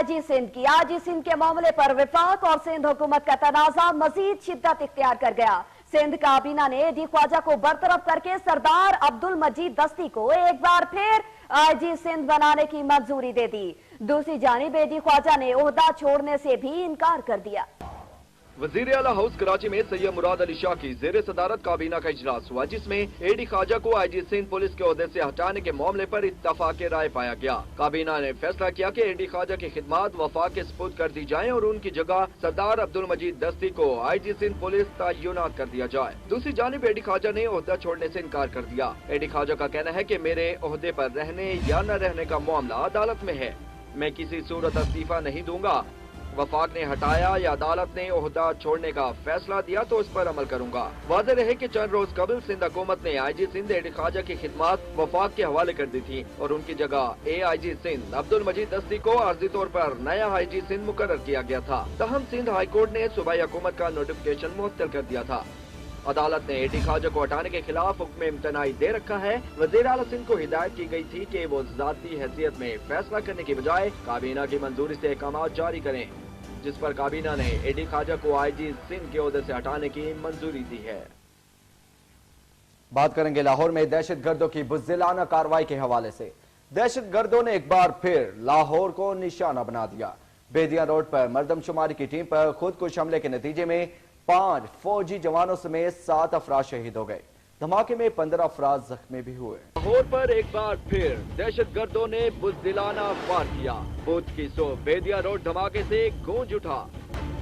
IG Sindh की। IG Sindh के मामले पर वफाक और सिंध हुकूमत का तनाज़ा मजीद शिद्दत इख्तियार कर गया। सिंध काबीना ने एडी ख्वाजा को बरतरफ करके सरदार अब्दुल मजीद दस्ती को एक बार फिर आईजी सिंध बनाने की मंजूरी दे दी। दूसरी जानिब एडी ख्वाजा ने ओहदा छोड़ने से भी इनकार कर दिया। वजीर आला हाउस कराची में सैयद मुराद अली शाह की जेर सदारत काबीना का इजलास हुआ, जिसमें एडी ख्वाजा को आईजी सिंध पुलिस के ओहदे से हटाने के मामले पर इत्तफाक राय पाया गया। काबीना ने फैसला किया कि एडी ख्वाजा की खिदमात वफाक के सुपुर्द कर दी जाए और उनकी जगह सरदार अब्दुल मजीद दस्ती को आईजी सिंध पुलिस तयनात कर दिया जाए। दूसरी जानिब एडी ख्वाजा ने ओहदा छोड़ने से इनकार कर दिया। एडी ख्वाजा का कहना है कि मेरे ओहदे पर रहने या न रहने का मामला अदालत में है, मैं किसी सूरत इस्तीफा नहीं दूंगा। वफाक ने हटाया या अदालत ने ओहदा छोड़ने का फैसला दिया तो उस पर अमल करूंगा। वाज़ेह रहे कि चंद रोज कबल सिंध हुकूमत ने आईजी सिंध एडी ख्वाजा की खिदमात वफाक के हवाले कर दी थी और उनकी जगह एआईजी सिंध अब्दुल मजीद दस्ती को आर्जी तौर पर नया आईजी सिंध मुकर्रर किया गया था। तहम सिंध हाई कोर्ट ने सूबाई हुकूमत का नोटिफिकेशन मुअत्तल कर दिया था। अदालत ने एडी ख्वाजा को हटाने के खिलाफ हुक्म इम्तनाई दे रखा है। वज़ीर आला सिंध को हिदायत की गई थी कि वो ज़ाती हैसियत में फैसला करने की बजाय काबीना की मंजूरी से अहकाम जारी करें, जिस पर काबीना ने एडी ख्वाजा को आईजी सिंध के ओहदे से हटाने की मंजूरी दी है। बात करेंगे लाहौर में दहशतगर्दों की बुज़दिलाना कार्रवाई के हवाले से। दहशतगर्दों ने एक बार फिर लाहौर को निशाना बना दिया। बेदिया रोड पर मर्दमशुमारी की टीम पर खुदकुश हमले के नतीजे में 5 फौजी जवानों समेत 7 अफराद शहीद हो गए। धमाके में 15 अफराद जख्मी भी हुए। लाहौर पर एक बार फिर दहशतगर्दों ने बुज़दिलाना वार किया। बुध की सुबह बेदिया रोड धमाके से गूंज उठा।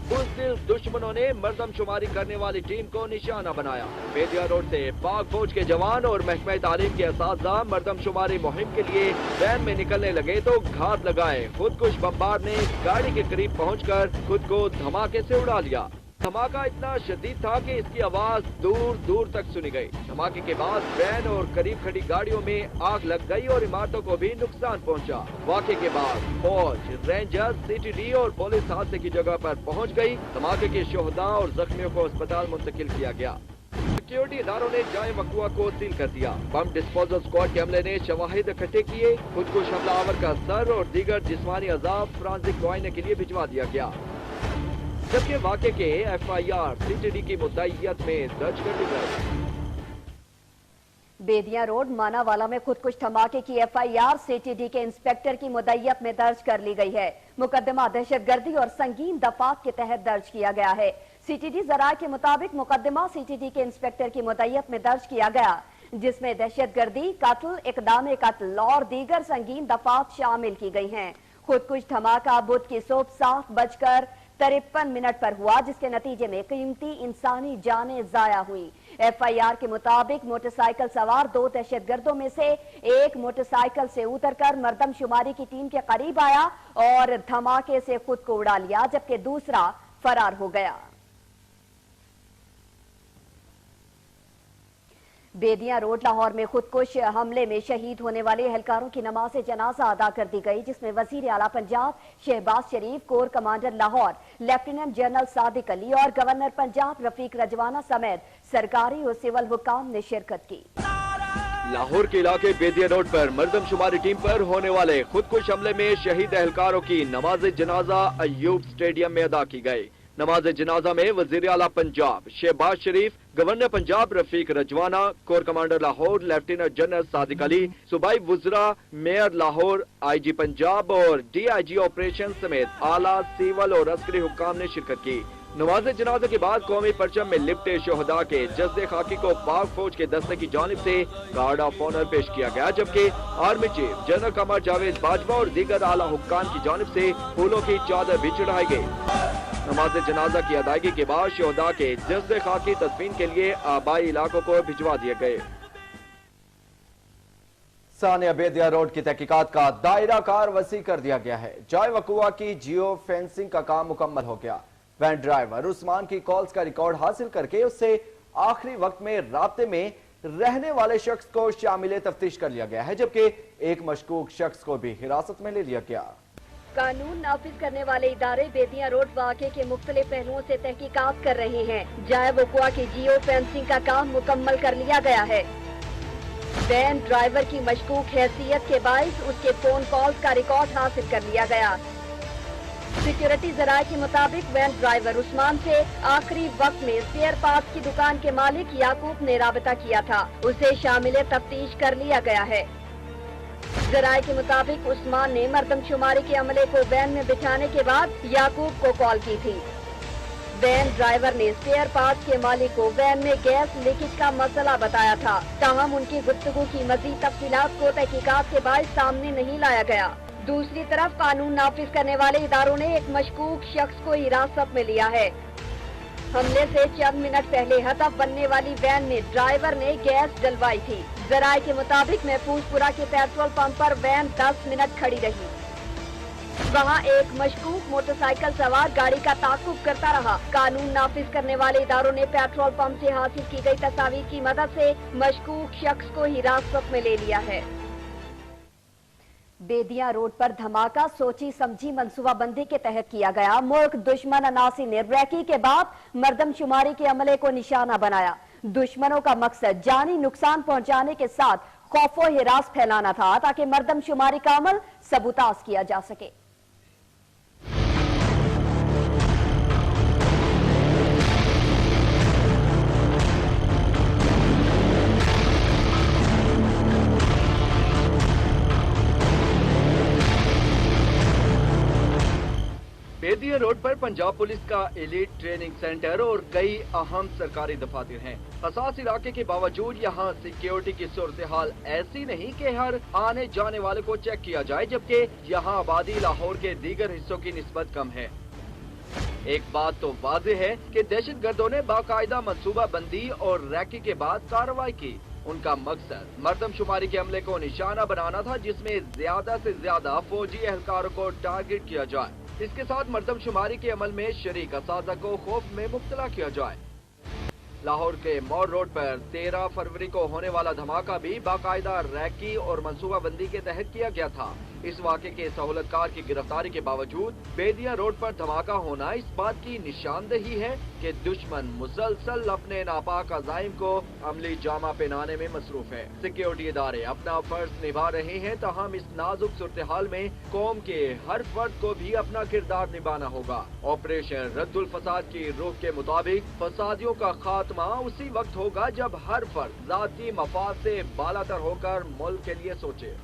बुज़दिल दुश्मनों ने मर्दमशुमारी करने वाली टीम को निशाना बनाया। बेदिया रोड से पाक फौज के जवान और महकमा तालीम के असातिज़ा मर्दमशुमारी मुहिम के लिए वैन में निकलने लगे तो घात लगाए खुदकुश बमबार ने गाड़ी के करीब पहुंचकर खुद को धमाके से उड़ा लिया। धमाका इतना शदीद था कि इसकी आवाज दूर दूर तक सुनी गई। धमाके के बाद वैन और करीब खड़ी गाड़ियों में आग लग गई और इमारतों को भी नुकसान पहुंचा। वाक़े के बाद फौज, रेंजर, सीटीडी और पुलिस हादसे की जगह पर पहुंच गई। धमाके के शोहदा और जख्मियों को अस्पताल मुंतकिल किया गया। सिक्योरिटी इदारों ने जाए वकुआ को सील कर दिया। बम डिस्पोजल स्क्वाड के हमले ने शवाहिद इकट्ठे किए। खुदकुश हमलावर का सर और दीगर जिस्मानी अज़ाब फॉरेंसिक मुआयने के लिए भिजवा दिया गया, जबकि वाक़े के एफआईआर सीटीडी की मुद्दईयत में दर्ज कर दी गई। बेदिया रोड मानावाला में खुदकुश धमाके की एफआईआर सीटीडी के इंस्पेक्टर की मुद्दईयत में दर्ज कर ली गई है। मुकदमा दहशतगर्दी और संगीन दफात के तहत दर्ज किया गया है। सीटीडी जराये के मुताबिक मुकदमा सीटीडी के इंस्पेक्टर की मुद्दईयत में दर्ज किया गया, जिसमें दहशतगर्दी, कत्ल, इक़दाम कत्ल और दीगर संगीन दफात शामिल की गई हैं। खुदकुश धमाका बुध की सुबह 7:53 पर हुआ, जिसके नतीजे में कीमती इंसानी जानें जाया हुई। एफआईआर के मुताबिक मोटरसाइकिल सवार 2 दहशतगर्दों में से एक मोटरसाइकिल से उतरकर मर्दमशुमारी की टीम के करीब आया और धमाके से खुद को उड़ा लिया, जबकि दूसरा फरार हो गया। बेदिया रोड लाहौर में खुदकुश हमले में शहीद होने वाले एहलकारों की नमाज जनाजा अदा कर दी गई, जिसमें वजीर आला Punjab Shahbaz Sharif, core commander Lahore lieutenant general Sadiq Ali और गवर्नर पंजाब रफीक रजवाना समेत सरकारी और सिविल हुकाम ने शिरकत की। लाहौर के इलाके बेदिया रोड पर मर्दमशुमारी टीम पर होने वाले खुदकुश हमले में शहीद एहलकारों की नमाज जनाजा अय्यूब स्टेडियम में अदा की गई। नमाज जनाजा में वजीर आला Punjab Shahbaz Sharif, governor Punjab Rafiq Rajwana, core commander Lahore lieutenant general Sadiq Ali, सूबाई वुज़रा, मेयर लाहौर, आईजी पंजाब और डीआईजी ऑपरेशन समेत आला सिविल और अस्करी हुक्काम ने शिरकत की। नमाज जनाजे के बाद कौमी परचम में लिपटे शोहदा के जज्बे खाकी को पाक फौज के दस्ते की जानिब से गार्ड ऑफ ऑनर पेश किया गया, जबकि army chief general Qamar Javed Bajwa और दीगर आला हुक्काम की जानिब से फूलों की चादर भी चढ़ाई गई। नमाज जनाजा की अदायगी के बाद शोहदा के जज्बे खाकी तदफीन के लिए आबाई इलाकों को भिजवा दिए गए। सानिया बेदिया रोड की तहकीकात का दायरा कार वसी कर दिया गया है। जाए वकुआ की जियो फेंसिंग का काम मुकम्मल हो गया। वैन ड्राइवर उस्मान की कॉल्स का रिकॉर्ड हासिल करके उससे आखिरी वक्त में राब्ते में रहने वाले शख्स को शामिल तफ्तीश कर लिया गया है, जबकि एक मशकूक शख्स को भी हिरासत में ले लिया गया। कानून नाफिज करने वाले इदारे बेदिया रोड वाक़े के मुख्तलिफ पहलुओं से तहकीकात कर रहे हैं। जाए वकुआ की जियो फेंसिंग का काम मुकम्मल कर लिया गया है। वैन ड्राइवर की मशकूक हैसियत के बाइस उसके फोन कॉल्स का रिकॉर्ड हासिल कर लिया गया। सिक्योरिटी जराये के मुताबिक वैन ड्राइवर उस्मान से आखिरी वक्त में स्पेयर पार्ट्स की दुकान के मालिक याकूब ने राबता किया था। उसे शामिल तफ्तीश कर लिया गया है। जराये के मुताबिक उस्मान ने मर्दमशुमारी के अमले को वैन में बिठाने के बाद याकूब को कॉल की थी। वैन ड्राइवर ने स्पेयर पार्ट्स के मालिक को वैन में गैस लीकेज का मसला बताया था। ताहम उनकी गुफ्तगू की मजीद तफसीलात को तहकीकात के बाद सामने नहीं लाया गया। दूसरी तरफ कानून नाफिज करने वाले इदारों ने एक मशकूक शख्स को हिरासत में लिया है। हमले से चंद मिनट पहले हदफ बनने वाली वैन में ड्राइवर ने गैस डलवाई थी। जराये के मुताबिक महफूजपुरा के पेट्रोल पंप पर वैन 10 मिनट खड़ी रही। वहां एक मशकूक मोटरसाइकिल सवार गाड़ी का ताकुब करता रहा। कानून नाफिज करने वाले इदारों ने पेट्रोल पंप से हासिल की गई तस्वीर की मदद से मशकूक शख्स को हिरासत में ले लिया है। बेदिया रोड पर धमाका सोची समझी मंसूबाबंदी के तहत किया गया। मुल्क दुश्मन अनासी ने रैकी के बाद मर्दमशुमारी के अमले को निशाना बनाया। दुश्मनों का मकसद जानी नुकसान पहुंचाने के साथ खौफो हिरास फैलाना था ताकि मर्दमशुमारी का अमल सबूताज किया जा सके। बेदिया रोड पर पंजाब पुलिस का एलीट ट्रेनिंग सेंटर और कई अहम सरकारी दफातर हैं। हसास इलाके के बावजूद यहाँ सिक्योरिटी की सूरत हाल ऐसी नहीं कि हर आने जाने वाले को चेक किया जाए, जबकि यहाँ आबादी लाहौर के दीगर हिस्सों की निस्बत कम है। एक बात तो वाज़ेह है कि दहशतगर्दों ने बाकायदा मंसूबा बंदी और रैकी के बाद कार्रवाई की। उनका मकसद मर्दमशुमारी के अमले को निशाना बनाना था, जिसमें ज्यादा से ज्यादा फौजी एहलकारों को टारगेट किया जाए। इसके साथ मर्दमशुमारी के अमल में शरीक असाज़ा को खौफ में मुब्तला किया जाए। लाहौर के मॉर रोड पर 13 फरवरी को होने वाला धमाका भी बाकायदा रैकी और मंसूबाबंदी के तहत किया गया था। इस वाक़े के सहूलतकार की गिरफ्तारी के बावजूद बेदिया रोड पर धमाका होना इस बात की निशानदेही है कि दुश्मन मुसलसल अपने नापाक अज़ाइम को अमली जामा पहनाने में मसरूफ है। सिक्योरिटी इदारे अपना फर्ज निभा रहे हैं, ताहम इस नाजुक सूरत हाल में कौम के हर फर्द को भी अपना किरदार निभाना होगा। ऑपरेशन रद्दुल फसाद की रूह के मुताबिक फसादियों का खात्मा उसी वक्त होगा जब हर फर्द ज़ाती मफाद से बालातर होकर मुल्क के लिए सोचे।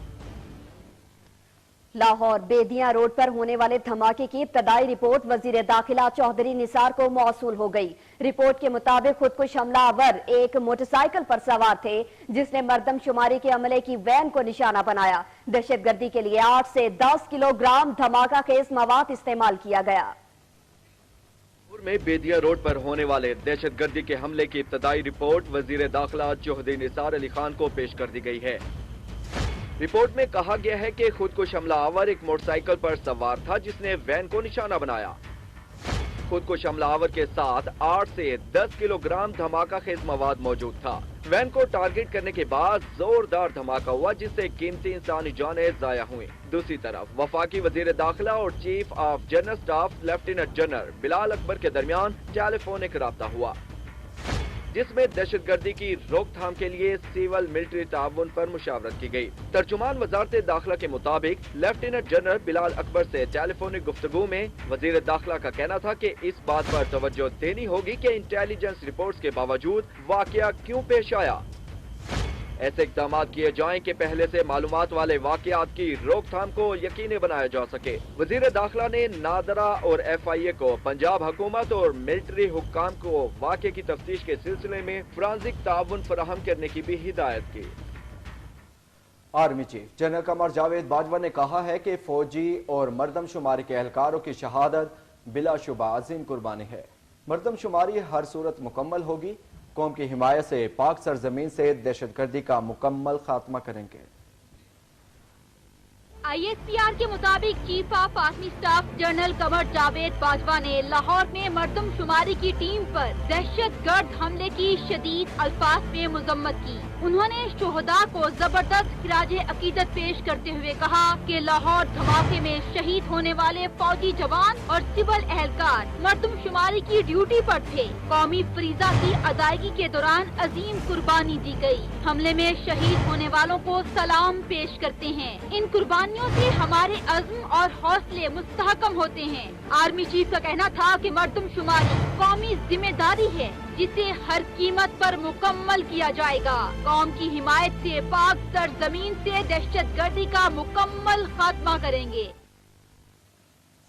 लाहौर बेदिया रोड पर होने वाले धमाके की इब्तदाई रिपोर्ट वजीर दाखिला चौधरी निसार को मौसूल हो गई। रिपोर्ट के मुताबिक खुदकुश हमलावर एक मोटरसाइकिल पर सवार थे, जिसने मर्दमशुमारी के अमले की वैन को निशाना बनाया। दहशतगर्दी के लिए 8 से 10 किलोग्राम धमाका खेज मवाद इस्तेमाल किया गया। में बेदिया रोड पर होने वाले दहशतगर्दी के हमले की इब्तदाई रिपोर्ट वजीर दाखिला चौधरी निसार अली खान को पेश कर दी गई है। रिपोर्ट में कहा गया है कि खुदकुश हमलावर एक मोटरसाइकिल पर सवार था, जिसने वैन को निशाना बनाया। खुदकुश हमलावर के साथ 8 से 10 किलोग्राम धमाका खेज मवाद मौजूद था। वैन को टारगेट करने के बाद जोरदार धमाका हुआ, जिससे कीमती इंसानी जानें जाया हुई। दूसरी तरफ वफाकी वजीर दाखिला और chief of general staff lieutenant general Bilal Akbar के दरमियान टेलीफोनिक राब्ता हुआ, जिसमें दहशतगर्दी की रोकथाम के लिए सिविल मिलिट्री ताउन पर मुशावरत की गई। तर्जुमान वजारत दाखिला के मुताबिक लेफ्टिनेंट जनरल बिलाल अकबर से टेलीफोनिक गुफ्तगू में वजीर दाखिला का कहना था कि इस बात पर तवज्जो देनी होगी कि इंटेलिजेंस रिपोर्ट्स के बावजूद वाकया क्यों पेश आया। ऐसे इक़दाम किए जाएं कि पहले से मालूमात वाले वाक़यात की रोकथाम को यकीनी बनाया जा सके। वज़ीर दाखिला ने नादरा और FIA को पंजाब हुकूमत और मिलिट्री हुक्काम को वाक़े की तफ्तीश के सिलसिले में फोरेंसिक ताउन फराहम करने की भी हिदायत की। Army chief general Qamar Javed Bajwa ने कहा है कि फौजी और मर्दमशुमारी के एहलकारों की शहादत बिलाशुबा अजीम कुर्बानी है। मर्दमशुमारी हर सूरत मुकम्मल होगी। कौम की हिमायत से पाक सरजमीन से दहशतगर्दी का मुकम्मल खात्मा करेंगे। ISPR के मुताबिक chief of army staff general Qamar Javed Bajwa ने लाहौर में मर्दमशुमारी की टीम पर दहशतगर्द हमले की शदीद अल्फाज में मजम्मत की। انہوں نے شہداء کو زبردست خراج عقیدت پیش کرتے ہوئے کہا کہ لاہور دھماکے میں شہید ہونے والے فوجی جوان اور سول اہلکار مردم شماری کی ڈیوٹی پر تھے۔ قومی فریضہ کی ادائیگی کے دوران عظیم قربانی دی گئی۔ حملے میں شہید ہونے والوں کو سلام پیش کرتے ہیں۔ ان قربانیوں سے ہمارے عزم اور حوصلے مستحکم ہوتے ہیں۔ آرمی چیف کا کہنا تھا کہ مردم شماری قومی ذمہ داری ہے جسے ہر قیمت پر مکمل کیا جائے گا۔ قوم کی حمایت سے پاک سرزمین سے دہشت گردی کا مکمل خاتمہ کریں گے۔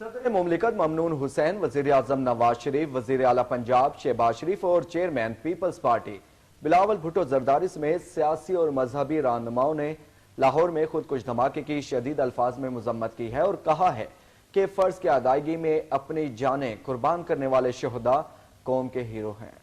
صدر مملکت ممنون حسین، وزیر اعظم نواز شریف، وزیر اعلیٰ پنجاب شہباز شریف اور chairman peoples party Bilawal Bhutto Zardari سمیت سیاسی اور مذہبی رہنماؤں نے لاہور میں خودکش دھماکے کی شدید الفاظ میں مذمت کی ہے اور کہا ہے کہ فرض کی ادائیگی میں اپنی جانیں قربان کرنے والے شہداء قوم کے ہیرو ہیں۔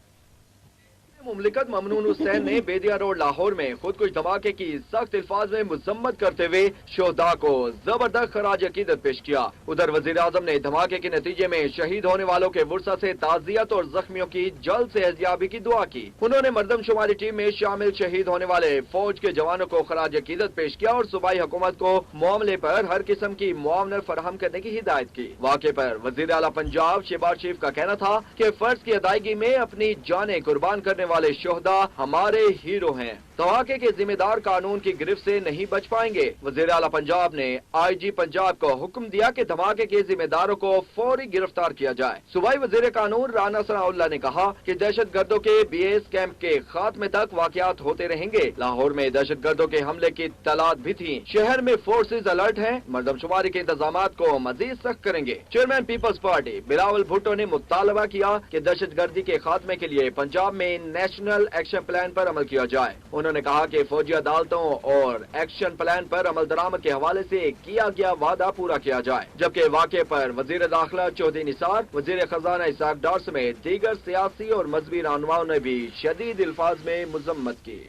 مملکت ممنون حسین نے بیدیا روڈ لاہور میں خودکش دھماکے کی سخت الفاظ میں مذمت کرتے ہوئے شہداء کو زبردست خراج عقیدت پیش کیا۔ ادھر وزیر اعظم نے دھماکے کے نتیجے میں شہید ہونے والوں کے ورثہ سے تعزیت اور زخمیوں کی جلد صحتیابی کی دعا کی۔ انہوں نے مردم شماری ٹیم میں شامل شہید ہونے والے فوج کے جوانوں کو خراج عقیدت پیش کیا اور صوبائی حکومت کو معاملے پر ہر قسم کی معاونت فراہم کرنے کی ہدایت کی۔ واقعے پر وزیر اعلیٰ پنجاب شہباز شریف کا کہنا تھا کہ فرض کی ادائیگی میں اپنی جانیں قربان کرنے والے شہداء ہمارے ہیرو ہیں۔ دھماکے کے ذمہ دار قانون کی گرفت سے نہیں بچ پائیں گے۔ وزیر اعلیٰ پنجاب نے آئی جی پنجاب کو حکم دیا کہ دھماکے کے ذمہ داروں کو فوری گرفتار کیا جائے۔ صوبائی وزیر قانون رانا ثناء اللہ نے کہا کہ دہشت گردوں کے بیس کیمپ کے خاتمے تک واقعات ہوتے رہیں گے۔ لاہور میں دہشت گردوں کے حملے کی اطلاعات بھی تھیں۔ شہر میں فورسز الرٹ ہیں، مردم شماری کے انتظامات کو مزید سخت کریں گے۔ Chairman peoples party Bilawal Bhutto نے مطالبہ کیا کہ دہشت گردی کے خاتمے کے لیے پنجاب میں نیشنل ایکشن پلان پر عمل کیا جائے۔ انہوں نے کہا کہ فوجی عدالتوں اور ایکشن پلان پر عمل درآمد کے حوالے سے کیا گیا وعدہ پورا کیا جائے، جبکہ واقعے پر وزیر داخلہ چودھری نثار، وزیر خزانہ اسحاق ڈار سمیت دیگر سیاسی اور مذہبی رہنماؤں نے بھی شدید الفاظ میں مذمت کی۔